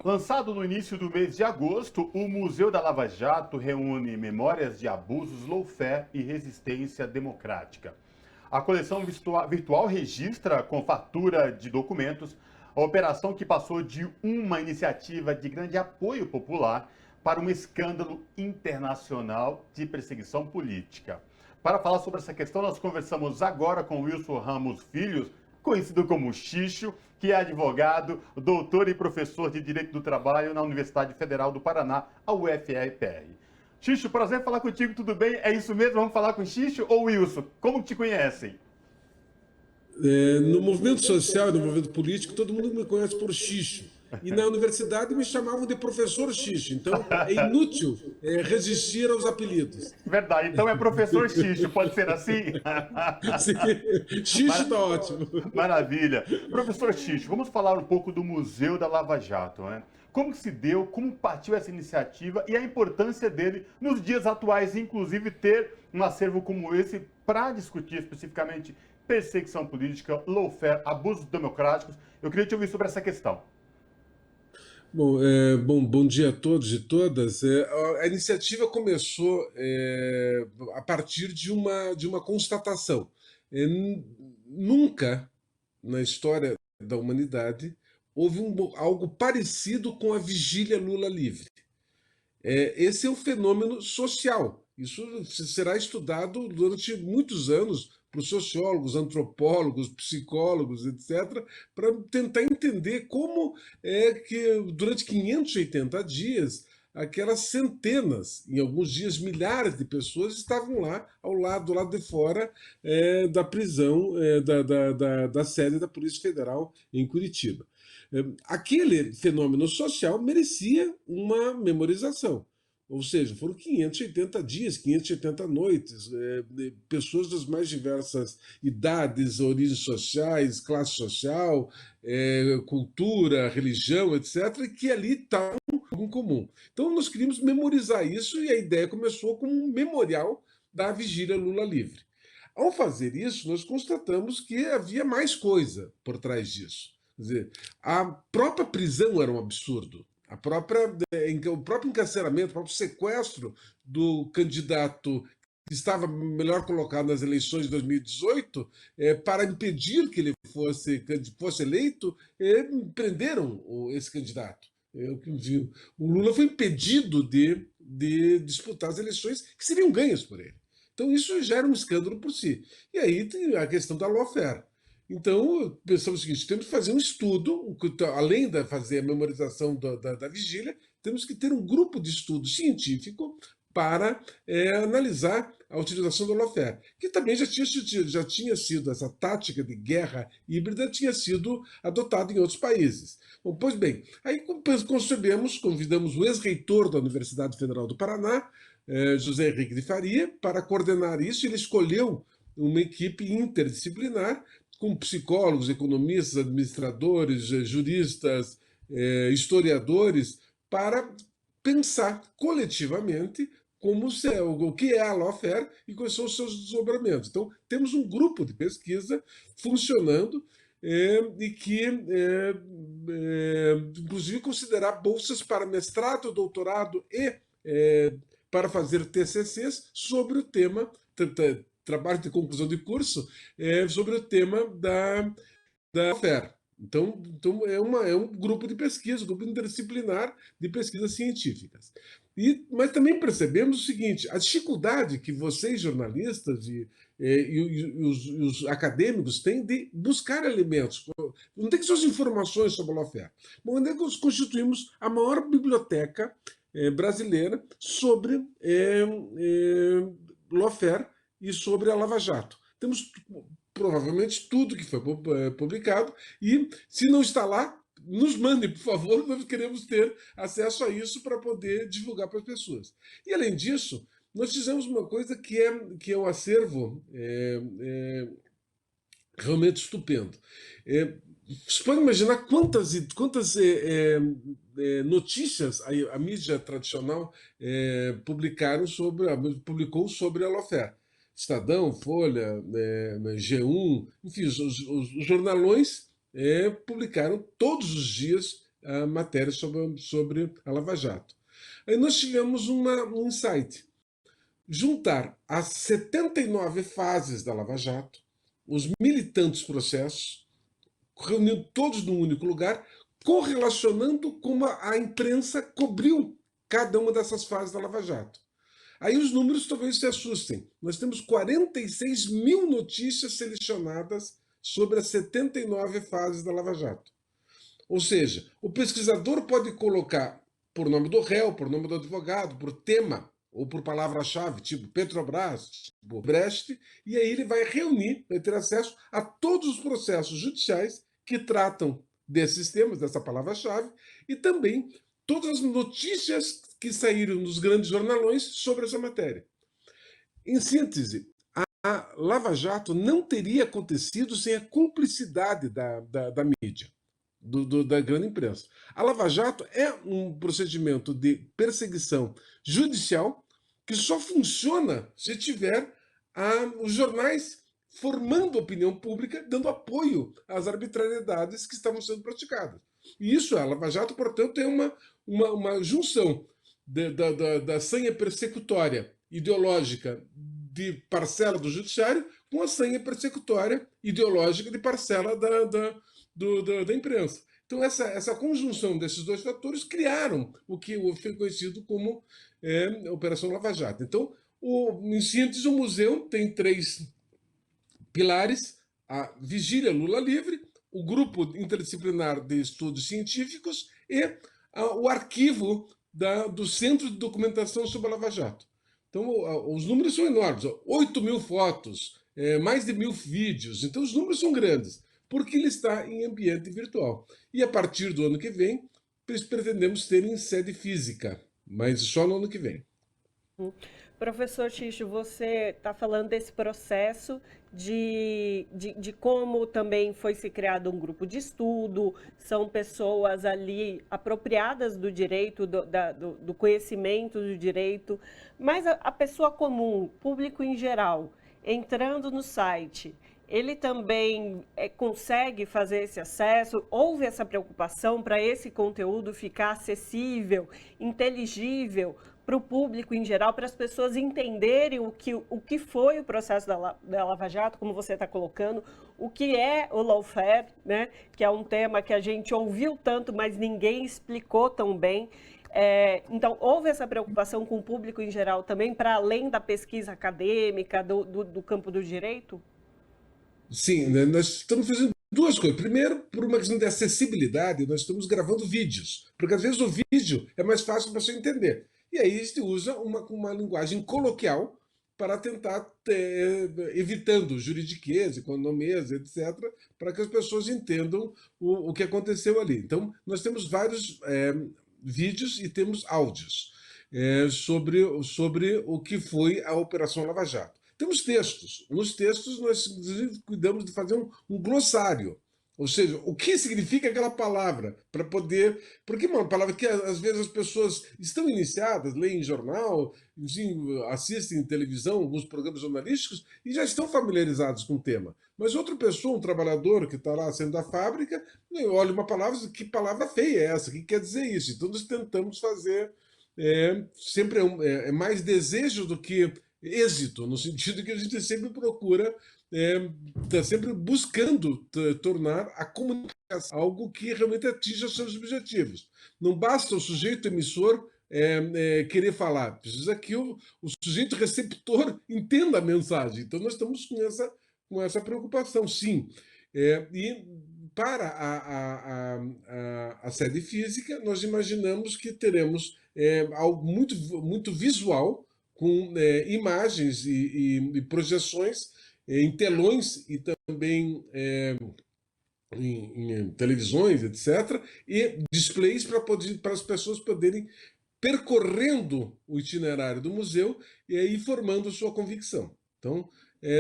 Lançado no início do mês de agosto, o Museu da Lava Jato reúne memórias de abusos, lawfare e resistência democrática. A coleção virtual registra, com fatura de documentos, a operação que passou de uma iniciativa de grande apoio popular para um escândalo internacional de perseguição política. Para falar sobre essa questão, nós conversamos agora com Wilson Ramos Filho, conhecido como Xixo, que é advogado, doutor e professor de Direito do Trabalho na Universidade Federal do Paraná, a UFRPR. Xixo, prazer falar contigo, tudo bem? É isso mesmo? Vamos falar com Xixo ou Wilson? Como te conhecem? No movimento social e no movimento político, todo mundo me conhece por Xixo. E na universidade me chamavam de professor Xixo. Então é inútil resistir aos apelidos. Verdade, então é professor Xixo, pode ser assim? Sim, Xixo está ótimo. Maravilha. Professor Xixo, vamos falar um pouco do Museu da Lava Jato, né? Como que se deu, como partiu essa iniciativa e a importância dele nos dias atuais, inclusive ter um acervo como esse para discutir especificamente perseguição política, lawfare, abusos democráticos. Eu queria te ouvir sobre essa questão. Bom dia a todos e todas. A iniciativa começou a partir de uma constatação. Nunca na história da humanidade houve algo parecido com a vigília Lula livre. Esse é um fenômeno social. Isso será estudado durante muitos anos por sociólogos, antropólogos, psicólogos, etc., para tentar entender como é que, durante 580 dias, aquelas centenas, em alguns dias milhares de pessoas estavam lá, do lado de fora da prisão, da sede da Polícia Federal em Curitiba. Aquele fenômeno social merecia uma memorização. Ou seja, foram 580 dias, 580 noites, pessoas das mais diversas idades, origens sociais, classe social, cultura, religião, etc., que ali estavam em comum. Então nós queríamos memorizar isso e a ideia começou como um memorial da vigília Lula livre. Ao fazer isso, nós constatamos que havia mais coisa por trás disso. Quer dizer, a própria prisão era um absurdo. O próprio encarceramento, o próprio sequestro do candidato que estava melhor colocado nas eleições de 2018, para impedir que ele fosse eleito, prenderam esse candidato. O Lula foi impedido de disputar as eleições que seriam ganhas por ele. Então isso já era um escândalo por si. E aí tem a questão da lawfare. Então, pensamos o seguinte: temos que fazer um estudo, além de fazer a memorização da vigília, temos que ter um grupo de estudo científico para analisar a utilização do lawfare, que também já tinha sido, essa tática de guerra híbrida tinha sido adotada em outros países. Bom, pois bem, aí convidamos o ex-reitor da Universidade Federal do Paraná, José Henrique de Faria, para coordenar isso. Ele escolheu uma equipe interdisciplinar com psicólogos, economistas, administradores, juristas, historiadores, para pensar coletivamente o que é a lawfare e quais são os seus desdobramentos. Então, temos um grupo de pesquisa funcionando e que, inclusive, considerar bolsas para mestrado, doutorado e para fazer TCCs sobre o tema, trabalho de conclusão de curso, sobre o tema da lawfare. Então é um grupo de pesquisa, um grupo interdisciplinar de pesquisas científicas. Mas também percebemos o seguinte: a dificuldade que vocês, jornalistas os acadêmicos, têm de buscar elementos. Não tem que ser as informações sobre a lawfare. Bom, onde é que nós constituímos a maior biblioteca brasileira sobre lawfare e sobre a Lava Jato? Temos provavelmente tudo que foi publicado, e se não está lá, nos mande, por favor, nós queremos ter acesso a isso para poder divulgar para as pessoas. E, além disso, nós fizemos uma coisa que é um acervo realmente estupendo. Você pode imaginar quantas notícias a mídia tradicional publicou sobre a lawfare. Estadão, Folha, G1, enfim, os jornalões publicaram todos os dias a matéria sobre a Lava Jato. Aí nós tivemos um insight: juntar as 79 fases da Lava Jato, os mil e tantos processos, reunindo todos num único lugar, correlacionando como a imprensa cobriu cada uma dessas fases da Lava Jato. Aí os números talvez se assustem. Nós temos 46 mil notícias selecionadas sobre as 79 fases da Lava Jato. Ou seja, o pesquisador pode colocar por nome do réu, por nome do advogado, por tema, ou por palavra-chave, tipo Petrobras, tipo Brecht, e aí ele vai reunir, vai ter acesso a todos os processos judiciais que tratam desses temas, dessa palavra-chave, e também todas as notícias que saíram nos grandes jornalões sobre essa matéria. Em síntese, a Lava Jato não teria acontecido sem a cumplicidade da mídia, da grande imprensa. A Lava Jato é um procedimento de perseguição judicial que só funciona se tiver os jornais formando opinião pública, dando apoio às arbitrariedades que estavam sendo praticadas. E isso, a Lava Jato, portanto, é uma junção da sanha persecutória ideológica de parcela do judiciário com a sanha persecutória ideológica de parcela da imprensa. Então, essa conjunção desses dois fatores criaram o que foi conhecido como Operação Lava Jato. Então, em síntese, o museu tem 3 pilares: a Vigília Lula Livre, o Grupo Interdisciplinar de Estudos Científicos e o arquivo do Centro de Documentação sobre a Lava Jato. Então, os números são enormes: 8 mil fotos, mais de 1000 vídeos. Então, os números são grandes, porque ele está em ambiente virtual. E a partir do ano que vem, pretendemos ter em sede física, mas só no ano que vem. Professor Xixo, você está falando desse processo de como também foi se criado um grupo de estudo, são pessoas ali apropriadas do direito, do conhecimento do direito, mas a pessoa comum, público em geral, entrando no site, ele também consegue fazer esse acesso? Houve essa preocupação para esse conteúdo ficar acessível, inteligível para o público em geral, para as pessoas entenderem o que foi o processo da Lava Jato, como você está colocando, o que é o lawfare, né? Que é um tema que a gente ouviu tanto, mas ninguém explicou tão bem. Então, houve essa preocupação com o público em geral também, para além da pesquisa acadêmica, do campo do direito? Sim, né, nós estamos fazendo 2 coisas. Primeiro, por uma questão de acessibilidade, nós estamos gravando vídeos, porque às vezes o vídeo é mais fácil para você entender. E aí a gente usa uma linguagem coloquial para tentar evitando juridiquês, economias, etc., para que as pessoas entendam o que aconteceu ali. Então, nós temos vários vídeos e temos áudios sobre o que foi a Operação Lava Jato. Temos textos. Nos textos, nós cuidamos de fazer um glossário. Ou seja, o que significa aquela palavra, para poder. Porque é uma palavra que às vezes as pessoas estão iniciadas, leem jornal, enfim, assistem televisão, alguns programas jornalísticos, e já estão familiarizados com o tema. Mas outra pessoa, um trabalhador que está lá saindo da fábrica, olha uma palavra, que palavra feia é essa? O que quer dizer isso? Então nós tentamos fazer. Sempre é mais desejo do que êxito, no sentido que a gente sempre procura, está sempre buscando tornar a comunicação algo que realmente atinja seus objetivos. Não basta o sujeito emissor querer falar, precisa que o sujeito receptor entenda a mensagem. Então nós estamos com essa preocupação, sim. E para a sede física, nós imaginamos que teremos algo muito visual, com imagens e projeções em telões e também em televisões, etc., e displays para as pessoas poderem percorrendo o itinerário do museu e aí formando sua convicção. Então,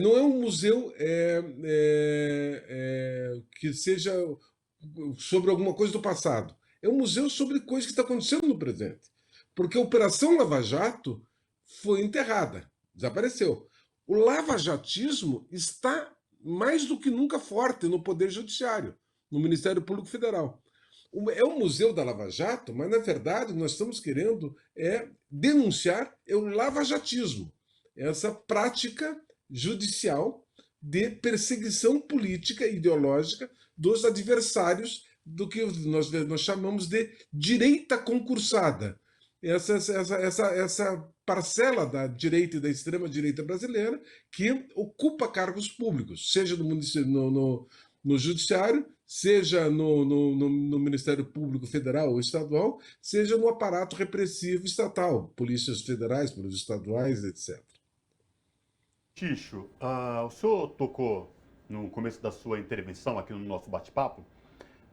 não é um museu que seja sobre alguma coisa do passado. É um museu sobre coisas que estão acontecendo no presente. Porque a Operação Lava Jato foi enterrada, desapareceu. O lavajatismo está mais do que nunca forte no Poder Judiciário, no Ministério Público Federal. É o Museu da Lava Jato, mas, na verdade, nós estamos querendo denunciar o lavajatismo, essa prática judicial de perseguição política e ideológica dos adversários do que nós chamamos de direita concursada. Essa parcela da direita e da extrema-direita brasileira que ocupa cargos públicos, seja no Judiciário, seja no Ministério Público Federal ou Estadual, seja no aparato repressivo estatal, polícias federais, polícias estaduais, etc. Ticho, o senhor tocou no começo da sua intervenção aqui no nosso bate-papo,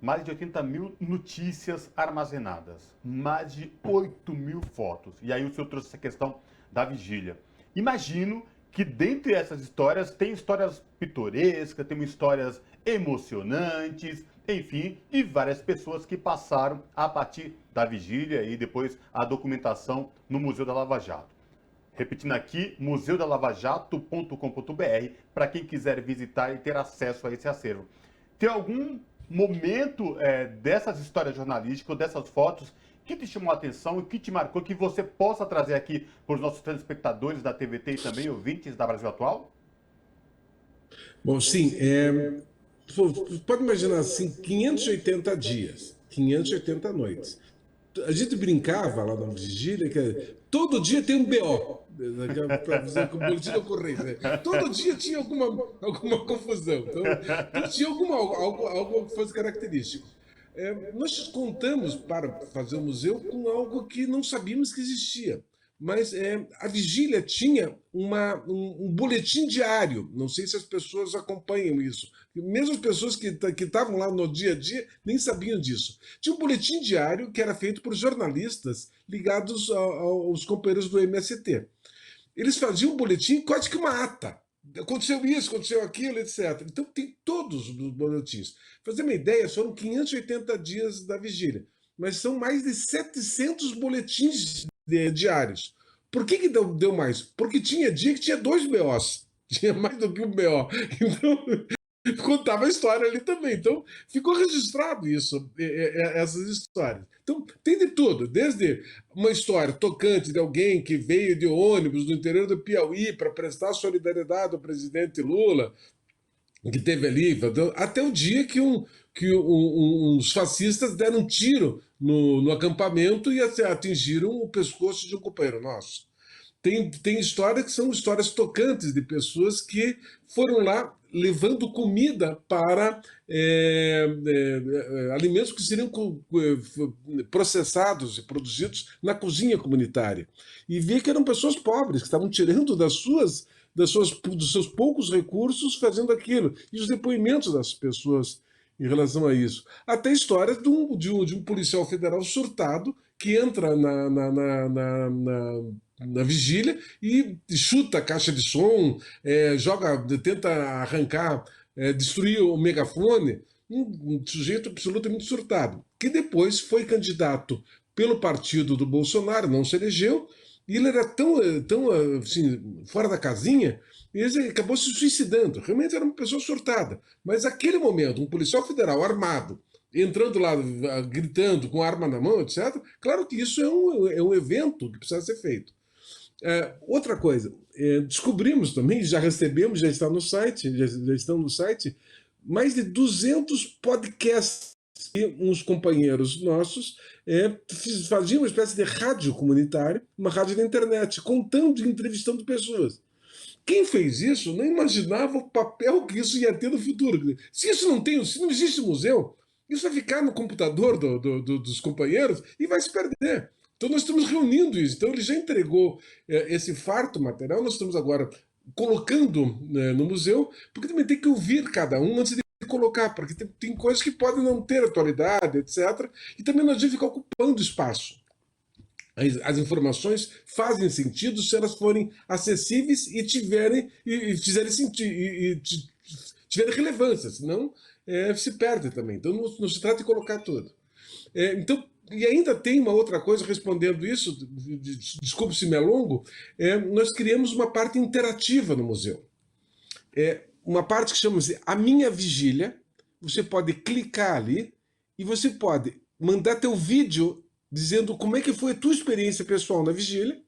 mais de 80 mil notícias armazenadas, mais de 8 mil fotos. E aí o senhor trouxe essa questão da vigília. Imagino que dentre essas histórias tem histórias pitorescas, tem histórias emocionantes, enfim, e várias pessoas que passaram a partir da vigília e depois a documentação no Museu da Lava Jato. Repetindo aqui, museudalavjato.com.br, para quem quiser visitar e ter acesso a esse acervo. Tem algum momento dessas histórias jornalísticas, ou dessas fotos, que te chamou a atenção e que te marcou, que você possa trazer aqui para os nossos telespectadores da TVT e também ouvintes da Brasil Atual? Bom, sim, pode imaginar assim, 580 dias, 580 noites. A gente brincava lá na vigília que todo dia tem um BO, para dizer que o boletim de ocorrência. Né? Todo dia tinha alguma confusão. Então tinha algo que fosse característico. Nós contamos para fazer o museu com algo que não sabíamos que existia. Mas a vigília tinha um boletim diário. Não sei se as pessoas acompanham isso. Mesmo as pessoas que estavam lá no dia a dia nem sabiam disso. Tinha um boletim diário que era feito por jornalistas ligados aos companheiros do MST. Eles faziam um boletim quase que uma ata. Aconteceu isso, aconteceu aquilo, etc. Então tem todos os boletins. Para fazer uma ideia, foram 580 dias da vigília. Mas são mais de 700 boletins diários. Por que deu mais? Porque tinha dia que tinha 2 BOs. Tinha mais do que um BO. Então, contava a história ali também. Então, ficou registrado isso, essas histórias. Então, tem de tudo. Desde uma história tocante de alguém que veio de ônibus do interior do Piauí para prestar solidariedade ao presidente Lula, que teve ali, até o dia que uns fascistas deram um tiro no acampamento e atingiram o pescoço de um companheiro nosso. Tem histórias que são histórias tocantes de pessoas que foram lá levando comida para alimentos que seriam processados e produzidos na cozinha comunitária. E vê que eram pessoas pobres, que estavam tirando dos seus poucos recursos fazendo aquilo. E os depoimentos das pessoas em relação a isso. Até histórias de um policial federal surtado que entra na vigília e chuta a caixa de som, tenta arrancar, destruir o megafone, um sujeito absolutamente surtado, que depois foi candidato pelo partido do Bolsonaro, não se elegeu, e ele era tão assim, fora da casinha, e ele acabou se suicidando. Realmente era uma pessoa surtada. Mas naquele momento, um policial federal armado, entrando lá, gritando, com arma na mão, etc., claro que isso é um evento que precisa ser feito. Outra coisa, descobrimos também, já recebemos, já está no site, já estão no site, mais de 200 podcasts que uns companheiros nossos faziam uma espécie de rádio comunitária, uma rádio na internet, contando e entrevistando pessoas. Quem fez isso não imaginava o papel que isso ia ter no futuro. Se não existe museu, isso vai ficar no computador dos companheiros e vai se perder. Então nós estamos reunindo isso. Então ele já entregou esse farto material, nós estamos agora colocando no museu, porque também tem que ouvir cada um antes de colocar, porque tem coisas que podem não ter atualidade, etc. E também nós devemos ficar ocupando espaço. As informações fazem sentido se elas forem acessíveis e tiverem relevância, senão se perde também. Então não se trata de colocar tudo. E ainda tem uma outra coisa, respondendo isso, desculpe se me alongo, nós criamos uma parte interativa no museu. Uma parte que chama-se A Minha Vigília. Você pode clicar ali e você pode mandar teu vídeo dizendo como é que foi a tua experiência pessoal na vigília,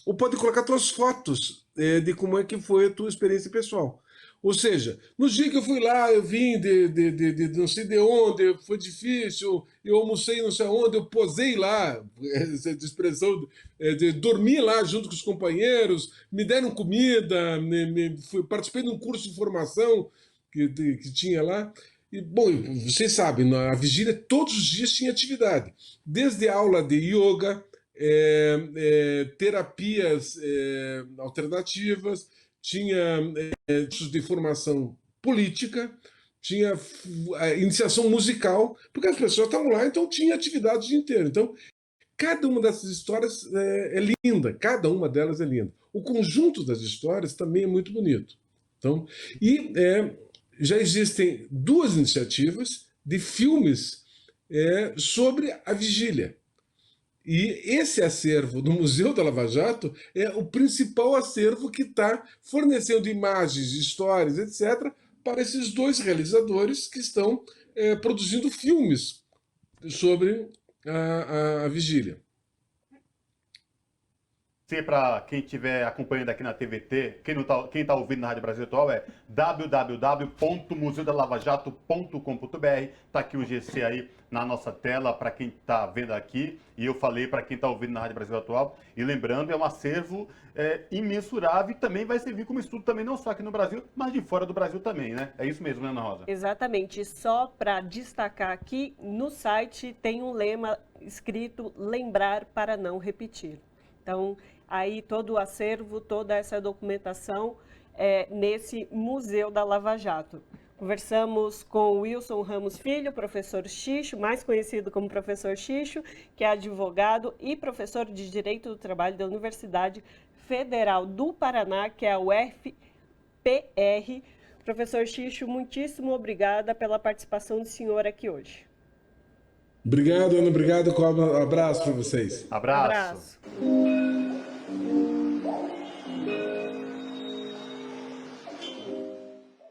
ou pode colocar tuas fotos de como é que foi a tua experiência pessoal. Ou seja, no dia que eu fui lá, eu vim de não sei de onde, foi difícil, eu almocei não sei onde, eu posei lá, essa expressão, dormi lá junto com os companheiros, me deram comida, participei de um curso de formação que tinha lá. E, bom, vocês sabem, na vigília todos os dias tinha atividade, desde aula de yoga, terapias alternativas, tinha cursos de formação política, tinha iniciação musical, porque as pessoas estavam lá, então tinha atividade o dia inteiro. Então, cada uma dessas histórias é linda, cada uma delas é linda. O conjunto das histórias também é muito bonito. Então, e já existem 2 iniciativas de filmes sobre a vigília. E esse acervo do Museu da Lava Jato é o principal acervo que está fornecendo imagens, histórias, etc., para esses 2 realizadores que estão produzindo filmes sobre a vigília. Para quem estiver acompanhando aqui na TVT, quem tá ouvindo na Rádio Brasil Atual é www.museudalavajato.com.br. Está aqui o GC aí na nossa tela para quem está vendo aqui. E eu falei para quem está ouvindo na Rádio Brasil Atual. E lembrando, é um acervo imensurável e também vai servir como estudo também, não só aqui no Brasil, mas de fora do Brasil também, né? É isso mesmo, né, Ana Rosa? Exatamente. Só para destacar aqui, no site tem um lema escrito "Lembrar para não repetir". Então, aí todo o acervo, toda essa documentação nesse Museu da Lava Jato. Conversamos com Wilson Ramos Filho, professor Xixo, mais conhecido como professor Xixo, que é advogado e professor de Direito do Trabalho da Universidade Federal do Paraná, que é a UFPR. Professor Xixo, muitíssimo obrigada pela participação do senhor aqui hoje. Obrigado, Ana. Obrigado. Um abraço para vocês. Abraço.